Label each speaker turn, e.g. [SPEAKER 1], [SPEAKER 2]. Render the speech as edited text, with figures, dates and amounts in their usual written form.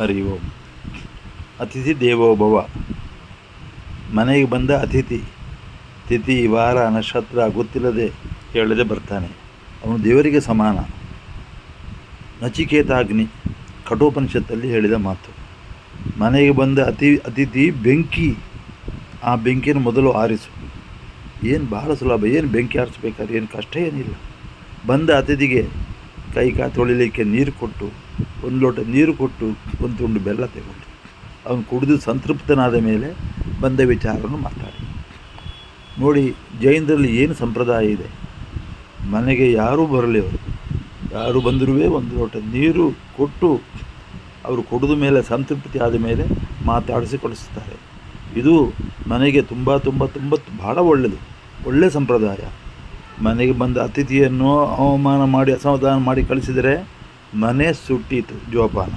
[SPEAKER 1] ಹರಿ ಓಂ. ಅತಿಥಿ ದೇವೋ ಭವ. ಮನೆಗೆ ಬಂದ ಅತಿಥಿ ತಿಥಿ ವಾರ ನಕ್ಷತ್ರ ಗೊತ್ತಿಲ್ಲದೆ ಹೇಳದೆ ಬರ್ತಾನೆ, ಅವನು ದೇವರಿಗೆ ಸಮಾನ. ನಚಿಕೇತಾಗ್ನಿ ಕಠೋಪನಿಷತ್ತಲ್ಲಿ ಹೇಳಿದ ಮಾತು. ಮನೆಗೆ ಬಂದ ಅತಿಥಿ ಬೆಂಕಿ, ಆ ಬೆಂಕಿಯನ್ನು ಮೊದಲು ಆರಿಸು. ಏನು ಬಹಳ ಸುಲಭ, ಏನು ಬೆಂಕಿ ಆರಿಸ್ಬೇಕಾದ್ರೆ ಏನು ಕಷ್ಟ ಏನಿಲ್ಲ. ಬಂದ ಅತಿಥಿಗೆ ಕೈ ತೊಳಿಲಿಕ್ಕೆ ನೀರು ಕೊಟ್ಟು, ಒಂದು ಲೋಟ ನೀರು ಕೊಟ್ಟು, ಒಂದು ತುಂಡು ಬೆಲ್ಲ ತಗೊಂಡು ಅವನು ಕುಡಿದು ಸಂತೃಪ್ತನಾದ ಮೇಲೆ ಬಂದ ವಿಚಾರವನ್ನು ಮಾತಾಡಿ. ನೋಡಿ, ಜೈನರಲ್ಲಿ ಏನು ಸಂಪ್ರದಾಯ ಇದೆ. ಮನೆಗೆ ಯಾರೂ ಬರಲಿ, ಅವರು ಯಾರು ಬಂದರೂ ಒಂದು ಲೋಟ ನೀರು ಕೊಟ್ಟು ಅವರು ಕುಡಿದ ಮೇಲೆ ಸಂತೃಪ್ತಿ ಆದ ಮೇಲೆ ಮಾತಾಡಿಸಿಕೊಡಿಸ್ತಾರೆ. ಇದು ಮನೆಗೆ ತುಂಬ ತುಂಬ ತುಂಬ ಬಹಳ ಒಳ್ಳೆಯ ಸಂಪ್ರದಾಯ. ಮನೆಗೆ ಬಂದ ಅತಿಥಿಯನ್ನು ಅವಮಾನ ಮಾಡಿ ಅಸಮಾಧಾನ ಮಾಡಿ ಕಳಿಸಿದರೆ ಮನೆ ಸುಟ್ಟೀತು ಜೋಪಾನ.